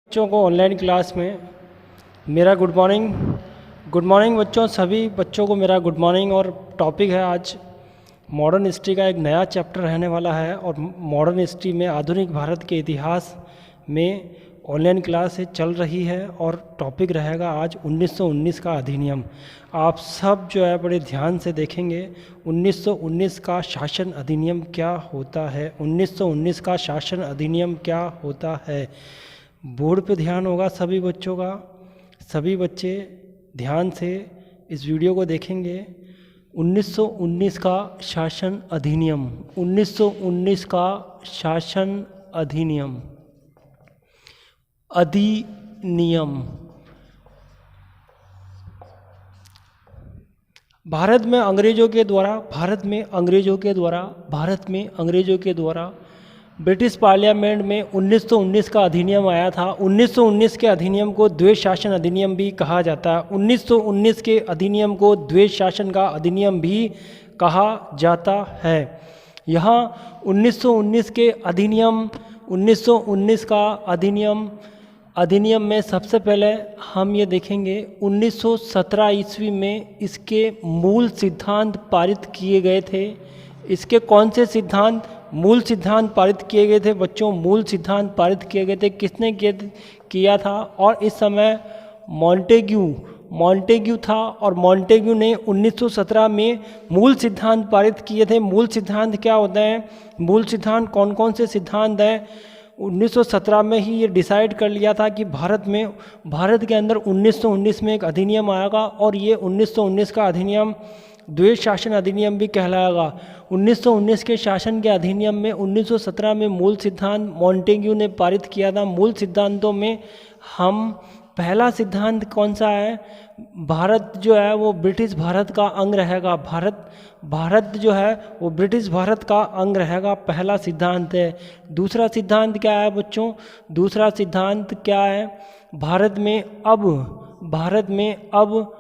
बच्चों को online class में मेरा गुड मॉर्निंग बच्चों, सभी बच्चों को मेरा गुड मॉर्निंग। और टॉपिक है आज मॉडर्न हिस्ट्री का एक नया चैप्टर रहने वाला है। और मॉडर्न हिस्ट्री में आधुनिक भारत के इतिहास में ऑनलाइन क्लास चल रही है और टॉपिक रहेगा आज 1919 का अधिनियम। आप सब जो है बड़े ध्यान से देखेंगे 1919 का शासन अधिनियम क्या होता है। 1919 का शासन अधिनियम क्या होता है। बोर्ड पे ध्यान होगा सभी बच्चों का। सभी बच्चे ध्यान से इस वीडियो को देखेंगे। 1919 का शासन अधिनियम, 1919 का शासन अधिनियम। अधिनियम भारत में अंग्रेजों के द्वारा ब्रिटिश पार्लियामेंट में 1919 का अधिनियम आया था। 1919 के अधिनियम को द्वैध शासन अधिनियम भी कहा जाता है। 1919 के अधिनियम को द्वैध शासन का अधिनियम भी कहा जाता है। यहाँ 1919 के अधिनियम, 1919 का अधिनियम में सबसे पहले हम ये देखेंगे 1917 ईस्वी में इसके मूल सिद्धांत पारित किए गए थे। इसके कौन से सिद्धांत? मूल सिद्धांत पारित किए गए थे बच्चों। मूल सिद्धांत पारित किए गए थे। किसने किया था? और इस समय मॉन्टेग्यू था। और मॉन्टेग्यू ने 1917 में मूल सिद्धांत पारित किए थे। मूल सिद्धांत क्या होते हैं? मूल सिद्धांत कौन कौन से सिद्धांत हैं? 1917 में ही ये डिसाइड कर लिया था कि भारत के अंदर 1919 में एक अधिनियम आएगा और ये 1919 का अधिनियम द्वैध शासन अधिनियम भी कहलाएगा। 1919 के शासन के अधिनियम में 1917 में मूल सिद्धांत मॉन्टेग्यू ने पारित किया था। मूल सिद्धांतों में हम पहला सिद्धांत कौन सा है? भारत जो है वो ब्रिटिश भारत का अंग रहेगा। भारत जो है वो ब्रिटिश भारत का अंग रहेगा, पहला सिद्धांत है। दूसरा सिद्धांत क्या है बच्चों? दूसरा सिद्धांत क्या है? भारत में अब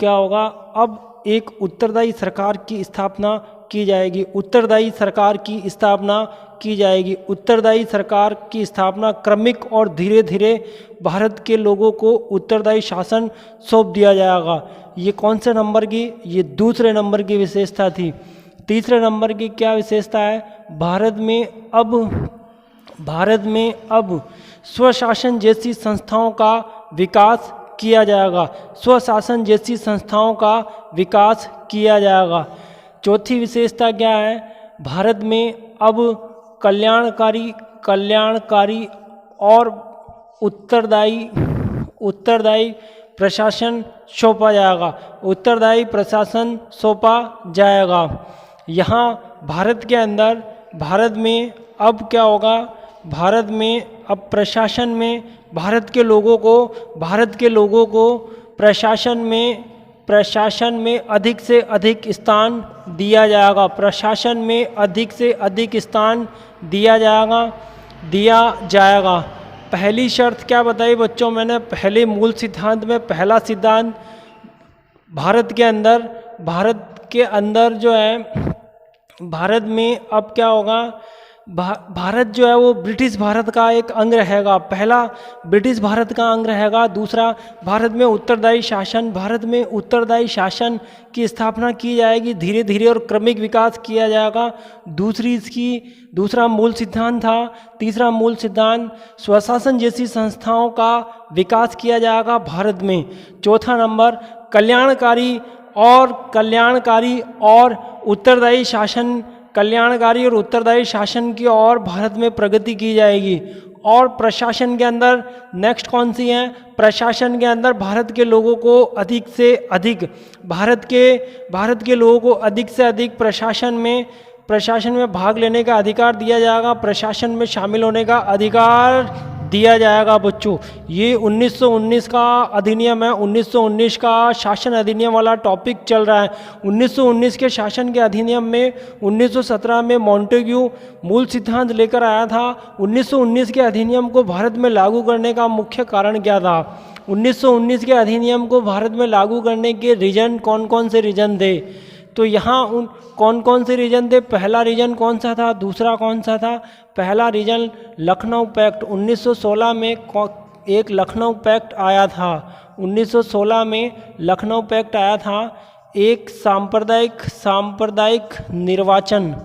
क्या होगा? अब एक उत्तरदायी सरकार की स्थापना की जाएगी। उत्तरदायी सरकार की स्थापना क्रमिक और धीरे धीरे भारत के लोगों को उत्तरदायी शासन सौंप दिया जाएगा। ये कौन से नंबर की? ये दूसरे नंबर की विशेषता थी। तीसरे नंबर की क्या विशेषता है? भारत में अब स्वशासन जैसी संस्थाओं का विकास किया जाएगा। चौथी विशेषता क्या है? भारत में अब कल्याणकारी और उत्तरदायी प्रशासन सौंपा जाएगा। यहाँ भारत में अब क्या होगा? भारत में अब प्रशासन में भारत के लोगों को प्रशासन में अधिक से अधिक स्थान दिया जाएगा। पहली शर्त क्या बताई बच्चों मैंने? पहले मूल सिद्धांत में पहला सिद्धांत भारत के अंदर जो है, भारत में अब क्या होगा? भारत जो है वो ब्रिटिश भारत का एक अंग रहेगा। पहला ब्रिटिश भारत का अंग रहेगा। दूसरा भारत में उत्तरदायी शासन की स्थापना की जाएगी धीरे धीरे और क्रमिक विकास किया जाएगा। दूसरा मूल सिद्धांत था। तीसरा मूल सिद्धांत स्वशासन जैसी संस्थाओं का विकास किया जाएगा भारत में। चौथा नंबर कल्याणकारी और उत्तरदायी शासन की ओर भारत में प्रगति की जाएगी। और प्रशासन के अंदर नेक्स्ट कौन सी है? प्रशासन के अंदर भारत के लोगों को अधिक से अधिक प्रशासन में भाग लेने का अधिकार दिया जाएगा। प्रशासन में शामिल होने का अधिकार दिया जाएगा बच्चों। ये 1919 का अधिनियम है। 1919 का शासन अधिनियम वाला टॉपिक चल रहा है। 1919 के शासन के अधिनियम में 1917 में मॉन्टेग्यू मूल सिद्धांत लेकर आया था। 1919 के अधिनियम को भारत में लागू करने का मुख्य कारण क्या था? 1919 के अधिनियम को भारत में लागू करने के रीजन कौन कौन से रीजन थे? तो यहाँ उन कौन कौन से रीजन थे? पहला रीजन कौन सा था, दूसरा कौन सा था? पहला रीजन लखनऊ पैक्ट 1916 में एक लखनऊ पैक्ट आया था 1916 में, लखनऊ पैक्ट आया था। एक सांप्रदायिक निर्वाचन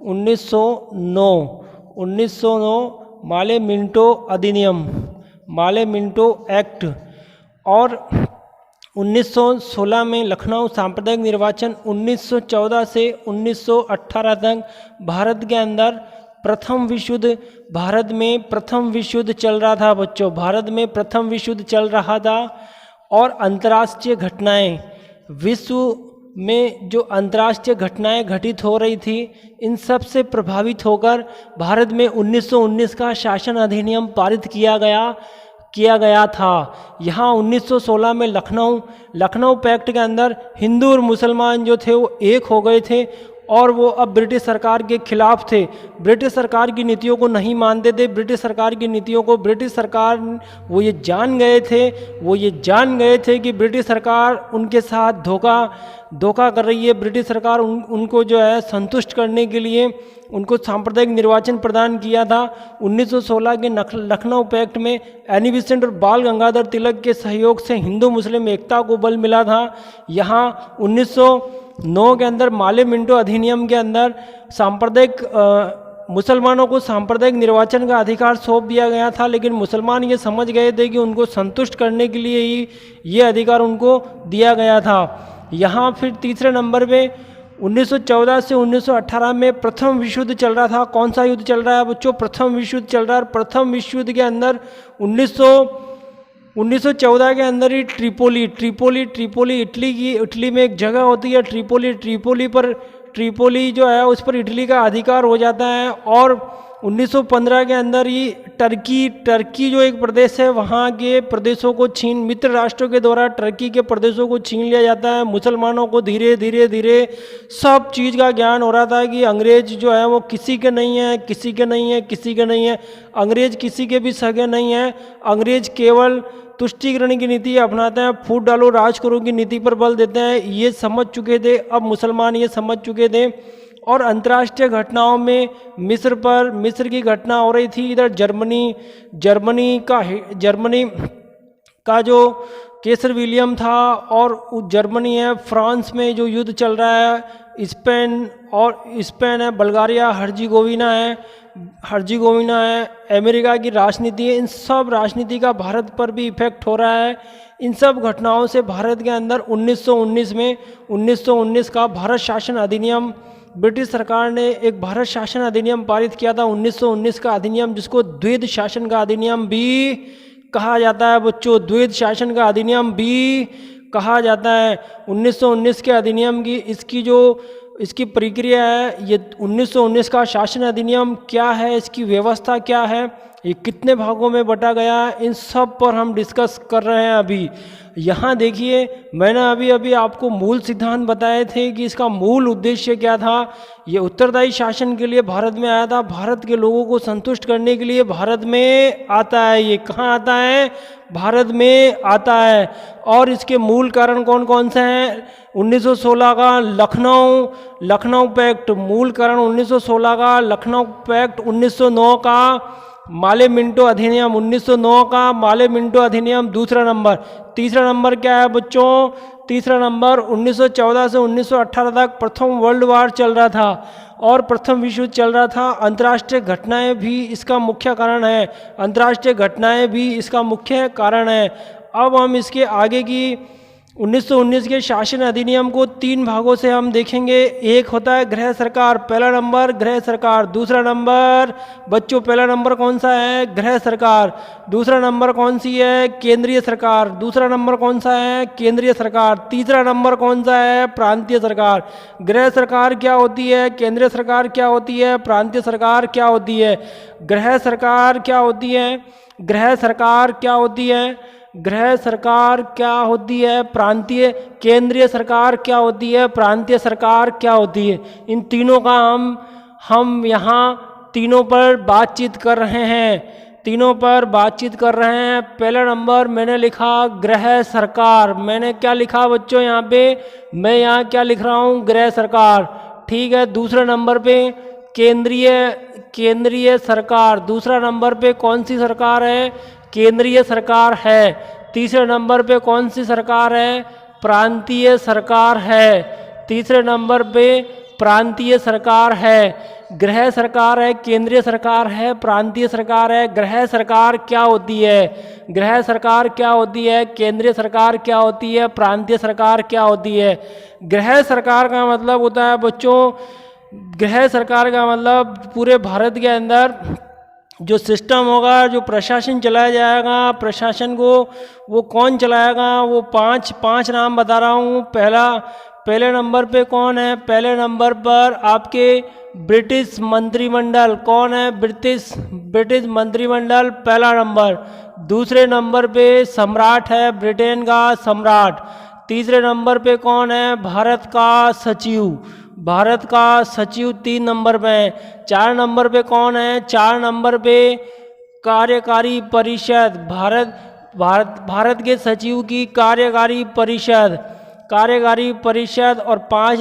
1909 माले मिंटो एक्ट, और 1916 में लखनऊ सांप्रदायिक निर्वाचन। 1914 से 1918 तक भारत के अंदर भारत में प्रथम विश्व युद्ध चल रहा था बच्चों, भारत में प्रथम विश्व युद्ध चल रहा था। और अंतर्राष्ट्रीय घटनाएं, विश्व में जो अंतर्राष्ट्रीय घटनाएं घटित हो रही थी, इन सब से प्रभावित होकर भारत में 1919 का शासन अधिनियम पारित किया गया था। यहाँ 1916 में लखनऊ पैक्ट के अंदर हिंदू और मुसलमान जो थे वो एक हो गए थे, और वो अब ब्रिटिश सरकार के खिलाफ थे। ब्रिटिश सरकार की नीतियों को नहीं मानते थे। ब्रिटिश सरकार की नीतियों को ब्रिटिश सरकार वो ये जान गए थे कि ब्रिटिश सरकार उनके साथ धोखा कर रही है। ब्रिटिश सरकार उनको जो है संतुष्ट करने के लिए उनको सांप्रदायिक निर्वाचन प्रदान किया था। 1916 के लखनऊ पैक्ट में एनी बेसेंट और बाल गंगाधर तिलक के सहयोग से हिंदू मुस्लिम एकता को बल मिला था। यहाँ 1909 के अंदर माले मिंटो अधिनियम के अंदर मुसलमानों को सांप्रदायिक निर्वाचन का अधिकार सौंप दिया गया था, लेकिन मुसलमान ये समझ गए थे कि उनको संतुष्ट करने के लिए ही ये अधिकार उनको दिया गया था। यहाँ फिर तीसरे नंबर पे 1914 से 1918 में प्रथम विश्व युद्ध चल रहा था। कौन सा युद्ध चल रहा है बच्चों? प्रथम विश्व युद्ध चल रहा है। प्रथम विश्व युद्ध के अंदर 1914 के अंदर ही ट्रिपोली इटली में एक जगह होती है ट्रिपोली जो है उस पर इटली का अधिकार हो जाता है। और 1915 के अंदर ही टर्की जो एक प्रदेश है, वहाँ के प्रदेशों को मित्र राष्ट्रों के द्वारा टर्की के प्रदेशों को छीन लिया जाता है। मुसलमानों को धीरे धीरे सब चीज़ का ज्ञान हो रहा था कि अंग्रेज जो है वो किसी के नहीं है। अंग्रेज किसी के भी सगे नहीं है। अंग्रेज केवल तुष्टीकरण की नीति अपनाते हैं, फूट डालो राज करो की नीति पर बल देते हैं। ये समझ चुके थे, अब मुसलमान ये समझ चुके थे। और अंतर्राष्ट्रीय घटनाओं में मिस्र की घटना हो रही थी। इधर जर्मनी का जो केसर विलियम था, और जर्मनी है। फ्रांस में जो युद्ध चल रहा है, स्पेन है, बल्गारिया हर्जिगोविना है, अमेरिका की राजनीति है। इन सब राजनीति का भारत पर भी इफेक्ट हो रहा है। इन सब घटनाओं से भारत के अंदर 1919 का भारत शासन अधिनियम, ब्रिटिश सरकार ने एक भारत शासन अधिनियम पारित किया था 1919 का अधिनियम, जिसको द्वैध शासन का अधिनियम भी कहा जाता है बच्चों। द्वैध शासन का अधिनियम भी कहा जाता है। 1919 के अधिनियम की इसकी प्रक्रिया है। ये 1919 का शासन अधिनियम क्या है, इसकी व्यवस्था क्या है, ये कितने भागों में बटा गया, इन सब पर हम डिस्कस कर रहे हैं अभी। यहाँ देखिए, मैंने अभी आपको मूल सिद्धांत बताए थे कि इसका मूल उद्देश्य क्या था। ये उत्तरदायी शासन के लिए भारत में आया था, भारत के लोगों को संतुष्ट करने के लिए भारत में आता है। ये कहाँ आता है? भारत में आता है। और इसके मूल कारण कौन कौन से हैं? 1916 का लखनऊ पैक्ट, मूल कारण 1916 का लखनऊ पैक्ट, 1909 का माले मिंटो अधिनियम, 1909 का माले मिंटो अधिनियम दूसरा नंबर। तीसरा नंबर क्या है बच्चों? तीसरा नंबर 1914 से 1918 तक प्रथम वर्ल्ड वार चल रहा था और प्रथम विश्व युद्ध चल रहा था। अंतर्राष्ट्रीय घटनाएं भी इसका मुख्य कारण है। अब हम इसके आगे की 1919 के शासन अधिनियम को 3 भागों से हम देखेंगे। एक होता है गृह सरकार, पहला नंबर गृह सरकार। दूसरा नंबर बच्चों, पहला नंबर कौन सा है? गृह सरकार। दूसरा नंबर कौन सी है? केंद्रीय सरकार। दूसरा नंबर कौन सा है? केंद्रीय सरकार। तीसरा नंबर कौन सा है? प्रांतीय सरकार। गृह सरकार क्या होती है? केंद्रीय सरकार क्या होती है? प्रांतीय सरकार क्या होती है? गृह सरकार क्या होती है? गृह सरकार क्या होती है? गृह सरकार क्या होती है? प्रांतीय। केंद्रीय सरकार क्या होती है? प्रांतीय सरकार क्या होती है? इन तीनों का हम यहाँ तीनों पर बातचीत कर रहे हैं। पहला नंबर मैंने लिखा गृह सरकार। मैंने क्या लिखा बच्चों यहाँ पे? मैं यहाँ क्या लिख रहा हूँ? गृह सरकार। ठीक है। दूसरे नंबर पे केंद्रीय सरकार। दूसरा नंबर पे कौन सी सरकार है? केंद्रीय सरकार है। तीसरे नंबर पे कौन सी सरकार है? प्रांतीय सरकार है। तीसरे नंबर पे प्रांतीय सरकार है। गृह सरकार है, केंद्रीय सरकार है, प्रांतीय सरकार है। गृह सरकार क्या होती है? गृह सरकार क्या होती है? केंद्रीय सरकार क्या होती है? प्रांतीय सरकार क्या होती है? गृह सरकार का मतलब होता है बच्चों, गृह सरकार का मतलब पूरे भारत के अंदर जो सिस्टम होगा, जो प्रशासन चलाया जाएगा, प्रशासन को वो कौन चलाएगा? वो पांच नाम बता रहा हूँ। पहले नंबर पे कौन है? पहले नंबर पर आपके ब्रिटिश मंत्रिमंडल। कौन है? ब्रिटिश मंत्रिमंडल पहला नंबर। दूसरे नंबर पे सम्राट है, ब्रिटेन का सम्राट। तीसरे नंबर पे कौन है? भारत का सचिव। भारत का सचिव 3 नंबर पे है। 4 नंबर पे कौन है? 4 नंबर पे कार्यकारी परिषद। भारत के सचिव की कार्यकारी परिषद। और 5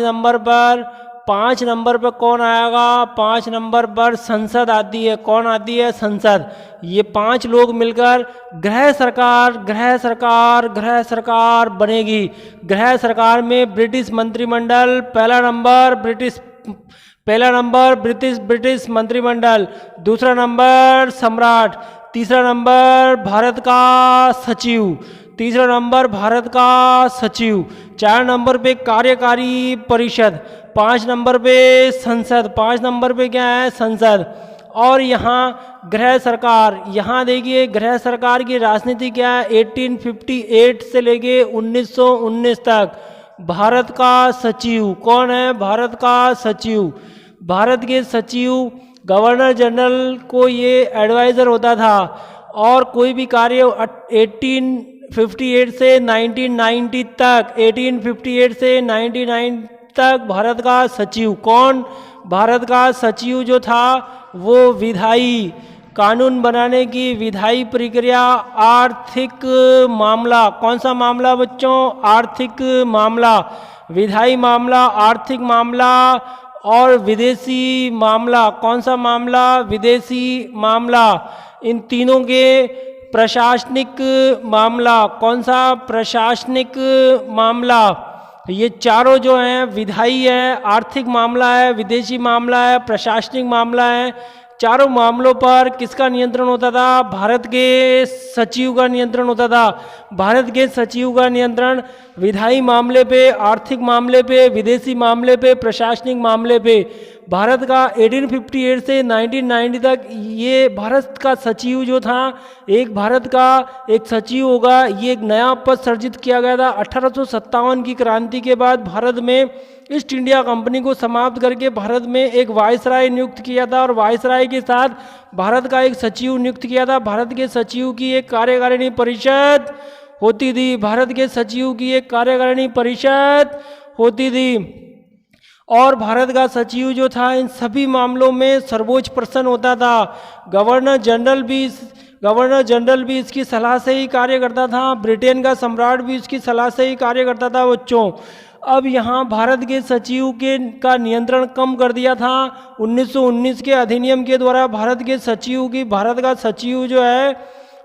नंबर पर कौन आएगा? 5 नंबर पर संसद आती है। कौन आती है? संसद। ये 5 लोग मिलकर गृह सरकार बनेगी। गृह सरकार में ब्रिटिश मंत्रिमंडल पहला नंबर, ब्रिटिश मंत्रिमंडल। दूसरा नंबर सम्राट। तीसरा नंबर भारत का सचिव। 4 नंबर पे कार्यकारी परिषद। 5 नंबर पे संसद। 5 नंबर पे क्या है? संसद। और यहाँ गृह सरकार, यहाँ देखिए गृह सरकार की राजनीति क्या है? 1858 से लेके 1919 तक भारत का सचिव। कौन है? भारत का सचिव। भारत के सचिव गवर्नर जनरल को ये एडवाइजर होता था। और कोई भी कार्य 1858 से 1990 तक, 1858 से 1990 तक भारत का सचिव। कौन? भारत का सचिव जो था वो विधायी, कानून बनाने की विधायी प्रक्रिया, आर्थिक मामला। कौन सा मामला बच्चों? आर्थिक मामला। विधायी मामला, आर्थिक मामला और विदेशी मामला। कौन सा मामला? विदेशी मामला। इन तीनों के प्रशासनिक मामला। कौन सा? प्रशासनिक मामला। ये चारों जो हैं, विधायी है, आर्थिक मामला है, विदेशी मामला है, प्रशासनिक मामला है, चारों मामलों पर किसका नियंत्रण होता था? भारत के सचिव का नियंत्रण होता था। भारत के सचिव का नियंत्रण विधायी मामले पे, आर्थिक मामले पे, विदेशी मामले पे, प्रशासनिक मामले पे। भारत का 1858 से 1990 तक ये भारत का सचिव जो था, एक भारत का एक सचिव होगा। ये एक नया पद सृजित किया गया था 1857 की क्रांति के बाद। भारत में ईस्ट इंडिया कंपनी को समाप्त करके भारत में एक वायसराय नियुक्त किया था और वायसराय के साथ भारत का एक सचिव नियुक्त किया था। भारत के सचिव की एक कार्यकारिणी परिषद होती थी। भारत के सचिव की एक कार्यकारिणी परिषद होती थी। और भारत का सचिव जो था इन सभी मामलों में सर्वोच्च पर्सन होता था। गवर्नर जनरल भी इसकी सलाह से ही कार्य करता था। ब्रिटेन का सम्राट भी इसकी सलाह से ही कार्य करता था बच्चों। अब यहाँ भारत के सचिव का नियंत्रण कम कर दिया था 1919 के अधिनियम के द्वारा। भारत का सचिव जो है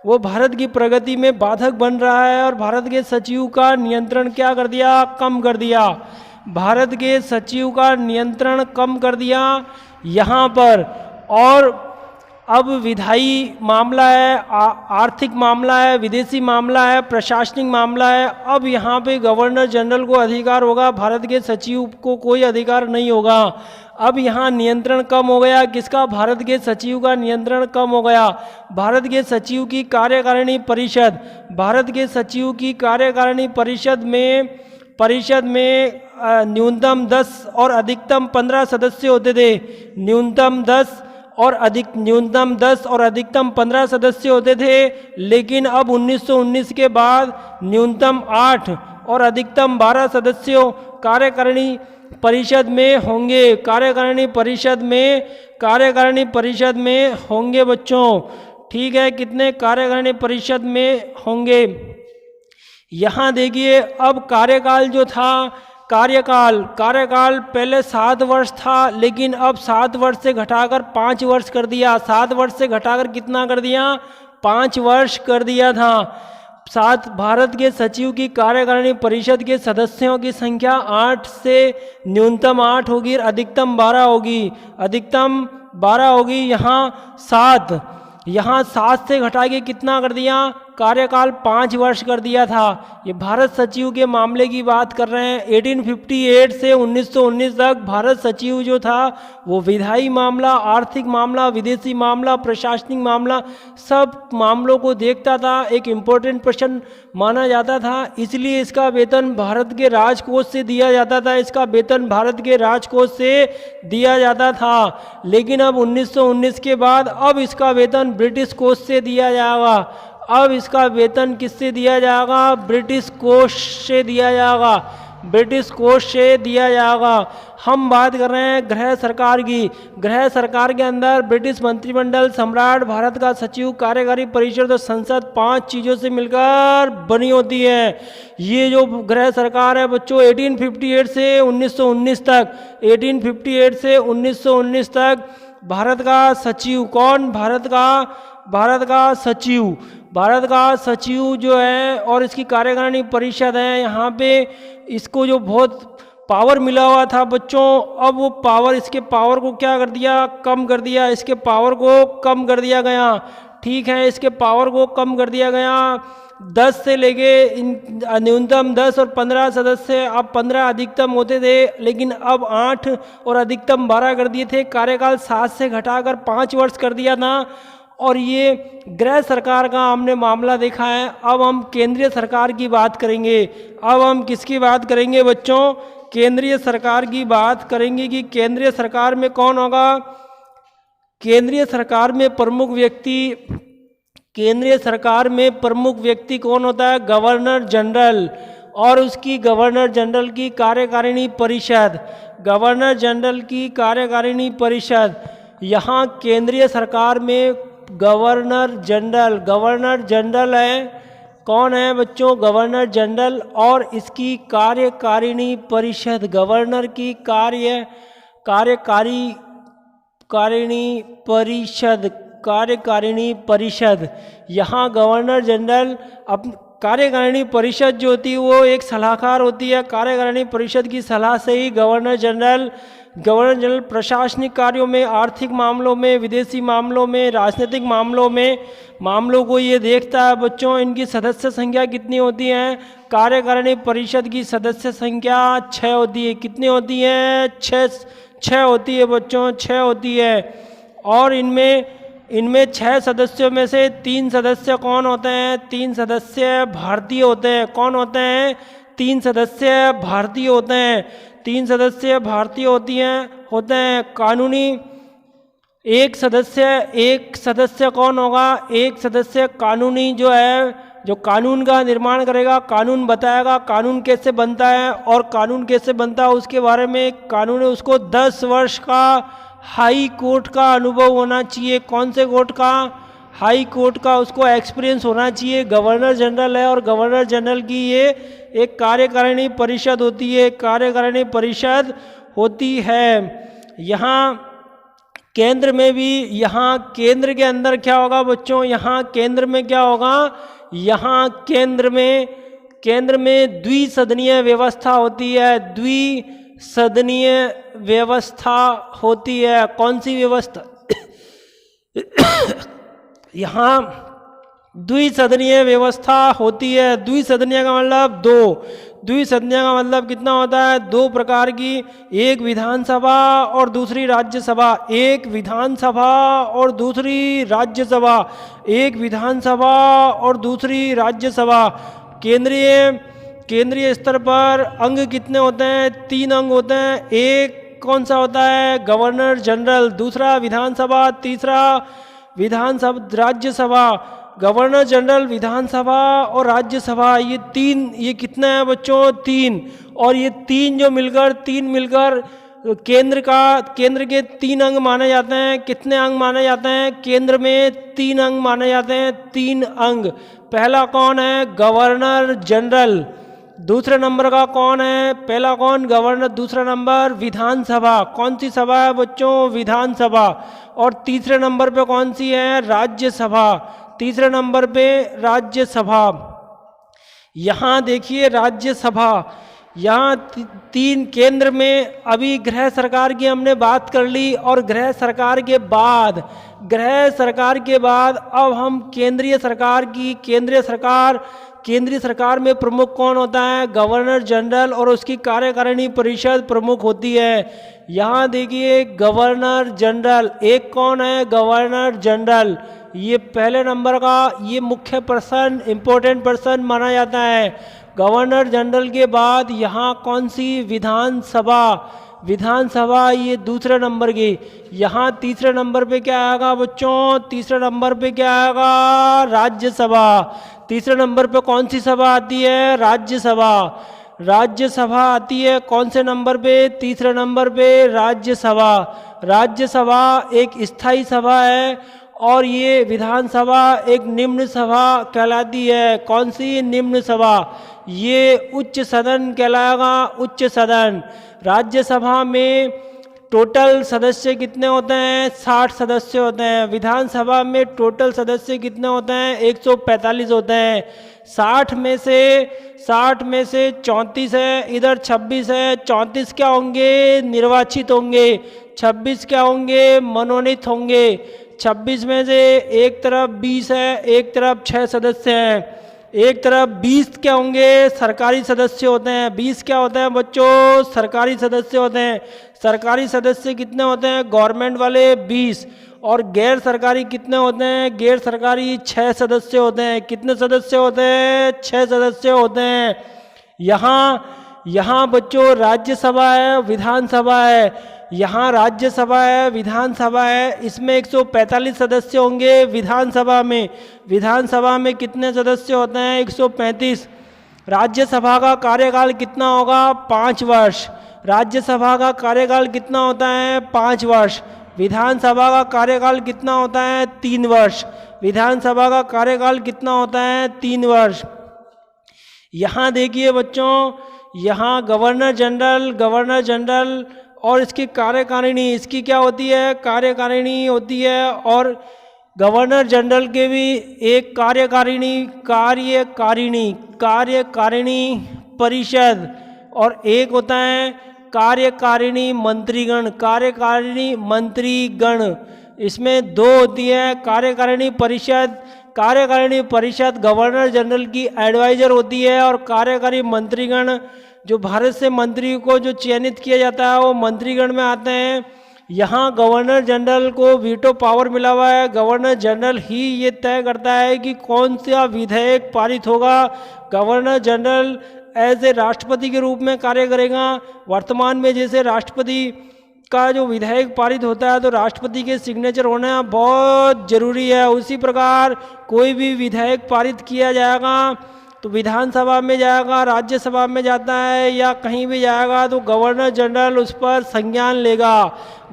वो भारत की प्रगति में बाधक बन रहा है और भारत के सचिव का नियंत्रण क्या कर दिया? कम कर दिया। भारत के सचिव का नियंत्रण कम कर दिया यहाँ पर। और अब विधायी मामला है, आर्थिक मामला है, विदेशी मामला है, प्रशासनिक मामला है। अब यहाँ पे गवर्नर जनरल को अधिकार होगा, भारत के सचिव को कोई अधिकार नहीं होगा। अब यहाँ नियंत्रण कम हो गया। किसका? भारत के सचिव का नियंत्रण कम हो गया। भारत के सचिव की कार्यकारिणी परिषद, भारत के सचिव की कार्यकारिणी परिषद में न्यूनतम 10 और अधिकतम 15 सदस्य होते थे। न्यूनतम 10 और अधिकतम 15 सदस्य होते थे। लेकिन अब 1919 के बाद न्यूनतम 8 और अधिकतम 12 सदस्यों कार्यकारिणी परिषद में होंगे। कार्यकारिणी परिषद में होंगे बच्चों। ठीक है, कितने कार्यकारिणी परिषद में होंगे? यहाँ देखिए अब कार्यकाल जो था कार्यकाल, कार्यकाल पहले 7 वर्ष था, लेकिन अब 7 वर्ष से घटाकर 5 वर्ष कर दिया। 7 वर्ष से घटाकर कितना कर दिया? 5 वर्ष कर दिया था। 7 भारत के सचिव की कार्यकारिणी परिषद के सदस्यों की संख्या 8 से न्यूनतम 8 होगी और अधिकतम 12 होगी। अधिकतम 12 होगी। यहाँ 7 से घटा के कितना कर दिया? कार्यकाल 5 वर्ष कर दिया था। ये भारत सचिव के मामले की बात कर रहे हैं। 1858 से 1919 तक भारत सचिव जो था वो विधायी मामला, आर्थिक मामला, विदेशी मामला, प्रशासनिक मामला, सब मामलों को देखता था। एक इम्पोर्टेंट पर्सन माना जाता था, इसलिए इसका वेतन भारत के राजकोष से दिया जाता था। इसका वेतन भारत के राजकोष से दिया जाता था। लेकिन अब 1919 के बाद अब इसका वेतन ब्रिटिश कोष से दिया जाएगा। अब इसका वेतन किससे दिया जाएगा? ब्रिटिश कोष से दिया जाएगा। ब्रिटिश कोष से दिया जाएगा। हम बात कर रहे हैं गृह सरकार की। गृह सरकार के अंदर ब्रिटिश मंत्रिमंडल, सम्राट, भारत का सचिव, कार्यकारी परिषद और संसद 5 चीज़ों से मिलकर बनी होती है। ये जो गृह सरकार है बच्चों 1858 से 1919 तक, 1858 से 1919 तक भारत का सचिव कौन? भारत का सचिव, भारत का सचिव जो है और इसकी कार्यकारिणी परिषद है। यहाँ पे इसको जो बहुत पावर मिला हुआ था बच्चों, अब वो पावर, इसके पावर को क्या कर दिया? कम कर दिया। इसके पावर को कम कर दिया गया। ठीक है, इसके पावर को कम कर दिया गया। 10 से लेके न्यूनतम 10 और 15 सदस्य, अब 15 अधिकतम होते थे, लेकिन अब 8 और अधिकतम 12 कर दिए थे। कार्यकाल 7 से घटाकर 5 वर्ष कर दिया था। और ये गृह सरकार का हमने मामला देखा है। अब हम केंद्रीय सरकार की बात करेंगे। अब हम किसकी बात करेंगे बच्चों? केंद्रीय सरकार की बात करेंगे कि केंद्रीय सरकार में कौन होगा? केंद्रीय सरकार में प्रमुख व्यक्ति, केंद्रीय सरकार में प्रमुख व्यक्ति कौन होता है? Governor general. और उसकी गवर्नर जनरल की कार्यकारिणी परिषद, गवर्नर जनरल की कार्यकारिणी परिषद। यहाँ केंद्रीय सरकार में गवर्नर जनरल है। कौन है बच्चों? Governor general. और इसकी कार्यकारिणी परिषद, गवर्नर की कार्यकारिणी परिषद। यहाँ गवर्नर जनरल कार्यकारिणी परिषद जो होती है वो एक सलाहकार होती है। कार्यकारिणी परिषद की सलाह से ही गवर्नर जनरल प्रशासनिक कार्यों में, आर्थिक मामलों में, विदेशी मामलों में, राजनीतिक मामलों को ये देखता है बच्चों। इनकी सदस्य संख्या कितनी होती है? कार्यकारिणी परिषद की सदस्य संख्या 6 होती है। कितनी होती है? 6 होती है बच्चों, 6 होती है। और इनमें 6 सदस्यों में से 3 सदस्य कौन होते हैं? 3 सदस्य भारतीय होते हैं। कौन होते हैं? 3 सदस्य भारतीय होते हैं। 3 सदस्य भारतीय होते हैं। कानूनी एक सदस्य कौन होगा? एक सदस्य कानूनी जो है, जो कानून का निर्माण करेगा, कानून बताएगा कानून कैसे बनता है। और कानून कैसे बनता है उसके बारे में कानून है, उसको 10 वर्ष का हाई कोर्ट का अनुभव होना चाहिए। कौन से कोर्ट का? हाई कोर्ट का उसको एक्सपीरियंस होना चाहिए। गवर्नर जनरल है और गवर्नर जनरल की ये एक कार्यकारिणी परिषद होती है। कार्यकारिणी परिषद होती है। यहाँ केंद्र में भी, यहाँ केंद्र के अंदर क्या होगा बच्चों? यहाँ केंद्र में क्या होगा? यहाँ केंद्र में द्विसदनीय व्यवस्था होती है। द्विसदनीय व्यवस्था होती है। कौन सी व्यवस्था? यहाँ द्विसदनीय व्यवस्था होती है। द्विसदनीय का मतलब 2। द्विसदनीय का मतलब कितना होता है? 2 प्रकार की, एक विधानसभा और दूसरी राज्यसभा। एक विधानसभा और दूसरी राज्यसभा। एक विधानसभा और दूसरी राज्यसभा। केंद्रीय स्तर पर अंग कितने होते हैं? 3 अंग होते हैं। एक कौन सा होता है? Governor general. दूसरा विधानसभा। तीसरा राज्यसभा। गवर्नर जनरल, विधानसभा और राज्यसभा, ये कितने हैं बच्चों? 3। और ये 3 मिलकर केंद्र के 3 अंग माने जाते हैं। कितने अंग माने जाते हैं? केंद्र में 3 अंग माने जाते हैं। 3 अंग। पहला कौन है? Governor general. दूसरे नंबर का कौन है? पहला कौन? गवर्नर। दूसरा नंबर विधानसभा। कौन सी सभा है बच्चों? विधानसभा। और तीसरे नंबर पे कौन सी है? राज्यसभा। तीसरे नंबर पे राज्यसभा। यहाँ देखिए राज्यसभा, यहाँ तीन केंद्र में अभी गृह सरकार की हमने बात कर ली, और गृह सरकार के बाद अब हम केंद्रीय सरकार में प्रमुख कौन होता है? गवर्नर जनरल, और उसकी कार्यकारिणी परिषद प्रमुख होती है। यहाँ देखिए गवर्नर जनरल, एक कौन है? Governor general. ये पहले नंबर का ये मुख्य पर्सन, इंपॉर्टेंट पर्सन माना जाता है। गवर्नर जनरल के बाद यहाँ कौन सी? विधानसभा ये दूसरे नंबर की। यहाँ तीसरे नंबर पे क्या आएगा बच्चों? तीसरे नंबर पे क्या आएगा? राज्यसभा। तीसरे नंबर पे कौन सी सभा आती है? राज्यसभा। राज्यसभा आती है कौन से नंबर पे? तीसरे नंबर पे राज्यसभा। राज्यसभा एक स्थायी सभा है, और ये विधानसभा एक निम्न सभा कहलाती है। कौन सी? निम्न सभा। ये उच्च सदन कहलाएगा, उच्च सदन। राज्यसभा में टोटल सदस्य कितने होते हैं? 60 सदस्य होते हैं। विधानसभा में टोटल सदस्य कितने होते हैं? 145 होते हैं। 60 में से 34 है, इधर 26 है। 34 क्या होंगे? निर्वाचित होंगे। 26 क्या होंगे? मनोनीत होंगे। 26 में से एक तरफ 20 है, एक तरफ 6 सदस्य हैं। एक तरफ 20 क्या होंगे? सरकारी सदस्य होते हैं। 20 क्या होते हैं बच्चों? सरकारी सदस्य होते हैं। सरकारी सदस्य कितने होते हैं? गवर्नमेंट वाले 20, और गैर सरकारी कितने होते हैं? गैर सरकारी 6 सदस्य होते हैं। कितने सदस्य होते हैं? 6 सदस्य होते हैं। यहाँ बच्चों राज्यसभा है, विधानसभा है। यहाँ राज्यसभा है, विधानसभा है। इसमें 145 सदस्य होंगे विधानसभा में कितने सदस्य होते हैं? 135। राज्यसभा का कार्यकाल कितना होगा? 5 वर्ष। राज्यसभा का कार्यकाल कितना होता है? 5 वर्ष। विधानसभा का कार्यकाल कितना होता है? 3 वर्ष। विधानसभा का कार्यकाल कितना होता है? 3 वर्ष। यहाँ देखिए बच्चों, यहाँ गवर्नर जनरल और इसकी कार्यकारिणी, इसकी क्या होती है? कार्यकारिणी होती है। और गवर्नर जनरल के भी एक कार्यकारिणी परिषद, और एक होता है कार्यकारिणी मंत्रीगण। इसमें 2 होती है। कार्यकारिणी परिषद गवर्नर जनरल की एडवाइजर होती है, और कार्यकारी मंत्रीगण जो भारत से मंत्री को जो चयनित किया जाता है वो मंत्रीगण में आते हैं। यहाँ गवर्नर जनरल को वीटो पावर मिला हुआ है। गवर्नर जनरल ही ये तय करता है कि कौन सा विधेयक पारित होगा। गवर्नर जनरल एज ए राष्ट्रपति के रूप में कार्य करेगा। वर्तमान में जैसे राष्ट्रपति का जो विधेयक पारित होता है तो राष्ट्रपति के सिग्नेचर होना बहुत जरूरी है, उसी प्रकार कोई भी विधेयक पारित किया जाएगा तो विधानसभा में जाएगा, राज्यसभा में जाता है या कहीं भी जाएगा तो गवर्नर जनरल उस पर संज्ञान लेगा।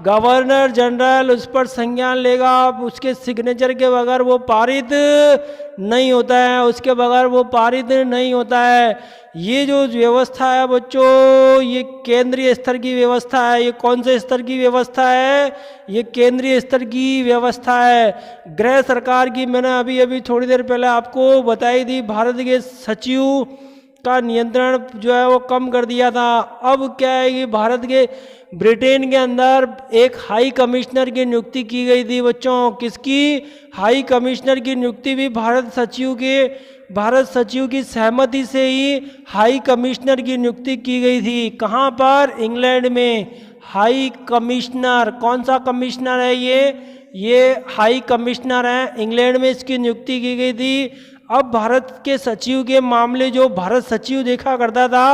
गवर्नर जनरल उस पर संज्ञान लेगा, उसके सिग्नेचर के बगैर वो पारित नहीं होता है, उसके बगैर वो पारित नहीं होता है। ये जो व्यवस्था है बच्चों, ये केंद्रीय स्तर की व्यवस्था है। ये कौन से स्तर की व्यवस्था है? ये केंद्रीय स्तर की व्यवस्था है। गृह सरकार की मैंने अभी अभी थोड़ी देर पहले आपको बताई थी, भारत के सचिव का नियंत्रण जो है वो कम कर दिया था। अब क्या है कि भारत के ब्रिटेन के अंदर एक हाई कमिश्नर की नियुक्ति की गई थी बच्चों। किसकी? हाई कमिश्नर की नियुक्ति भी भारत सचिव की सहमति से ही हाई कमिश्नर की नियुक्ति की गई थी। कहाँ पर? इंग्लैंड में। हाई कमिश्नर, कौन सा कमिश्नर है ये हाई कमिश्नर है, इंग्लैंड में इसकी नियुक्ति की गई थी। अब भारत के सचिव के मामले जो भारत सचिव देखा करता था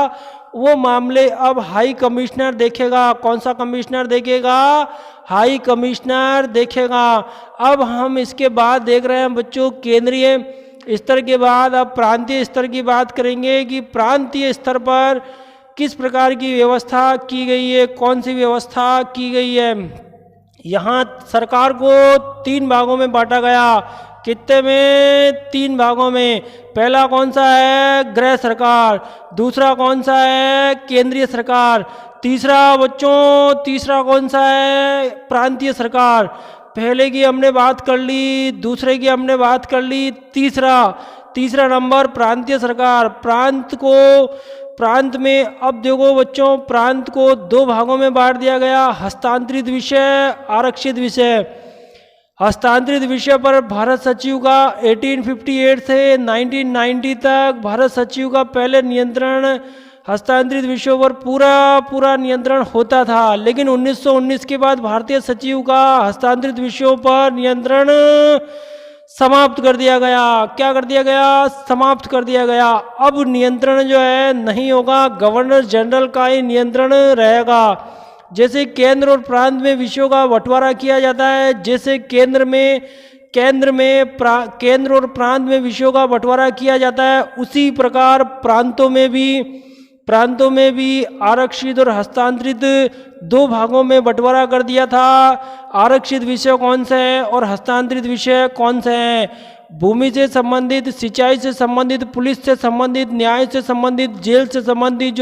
वो मामले अब हाई कमिश्नर देखेगा। कौन सा कमिश्नर देखेगा? हाई कमिश्नर देखेगा। अब हम इसके बाद देख रहे हैं बच्चों केंद्रीय स्तर के बाद अब प्रांतीय स्तर की बात करेंगे कि प्रांतीय स्तर पर किस प्रकार की व्यवस्था की गई है, कौन सी व्यवस्था की गई है। यहाँ सरकार को 3 भागों में बांटा गया। कितने में? 3 भागों में। पहला कौन सा है? गृह सरकार। दूसरा कौन सा है? केंद्रीय सरकार। तीसरा बच्चों, तीसरा कौन सा है? प्रांतीय सरकार। पहले की हमने बात कर ली, दूसरे की हमने बात कर ली, तीसरा नंबर प्रांतीय सरकार। प्रांत में अब देखो बच्चों, प्रांत को 2 भागों में बांट दिया गया, हस्तांतरित विषय, आरक्षित विषय। हस्तांतरित विषय पर भारत सचिव का 1858 से 1990 तक भारत सचिव का पहले नियंत्रण, हस्तांतरित विषयों पर पूरा नियंत्रण होता था। लेकिन 1919 के बाद भारतीय सचिव का हस्तांतरित विषयों पर नियंत्रण समाप्त कर दिया गया। क्या कर दिया गया? समाप्त कर दिया गया। अब नियंत्रण जो है नहीं होगा, गवर्नर जनरल का ही नियंत्रण रहेगा। जैसे केंद्र और प्रांत में विषयों का बंटवारा किया जाता है, जैसे केंद्र और प्रांत में विषयों का बंटवारा किया जाता है, उसी प्रकार प्रांतों में भी आरक्षित और हस्तांतरित 2 भागों में बंटवारा कर दिया था। आरक्षित विषय कौन से हैं और हस्तांतरित विषय कौन से हैं? भूमि से संबंधित, सिंचाई से संबंधित, पुलिस से संबंधित, न्याय से संबंधित, जेल से संबंधित,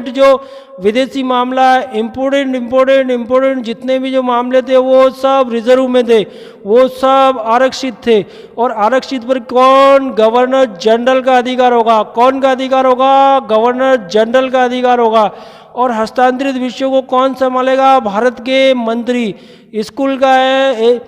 जो विदेशी मामला है, इम्पोर्टेंट जितने भी जो मामले थे वो सब रिजर्व में थे, वो सब आरक्षित थे। और आरक्षित पर कौन? गवर्नर जनरल का अधिकार होगा। कौन का अधिकार होगा? गवर्नर जनरल का अधिकार होगा। और हस्तांतरित विषयों को कौन संभालेगा? भारत के मंत्री। स्कूल का है,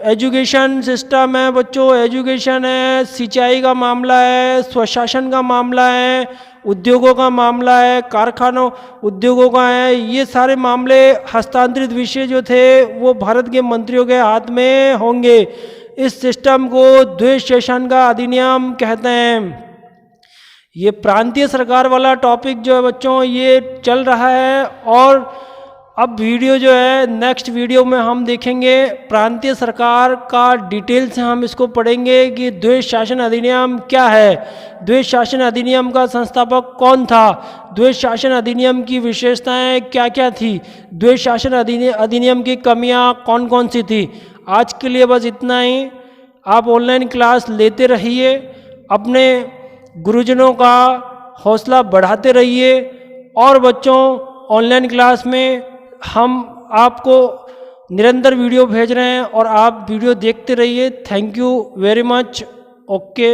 एजुकेशन सिस्टम है बच्चों, एजुकेशन है, सिंचाई का मामला है, स्वशासन का मामला है, उद्योगों का मामला है, कारखानों उद्योगों का है। ये सारे मामले हस्तांतरित विषय जो थे वो भारत के मंत्रियों के हाथ में होंगे। इस सिस्टम को द्वैध शासन का अधिनियम कहते हैं। ये प्रांतीय सरकार वाला टॉपिक जो है बच्चों ये चल रहा है। और अब वीडियो जो है नेक्स्ट वीडियो में हम देखेंगे प्रांतीय सरकार का डिटेल से हम इसको पढ़ेंगे कि द्वैध शासन अधिनियम क्या है, द्वैध शासन अधिनियम का संस्थापक कौन था, द्वैध शासन अधिनियम की विशेषताएं क्या क्या थी, द्वैध शासन अधिनियम की कमियां कौन कौन सी थी। आज के लिए बस इतना ही। आप ऑनलाइन क्लास लेते रहिए, अपने गुरुजनों का हौसला बढ़ाते रहिए। और बच्चों ऑनलाइन क्लास में हम आपको निरंतर वीडियो भेज रहे हैं और आप वीडियो देखते रहिए। Thank you very much. Okay.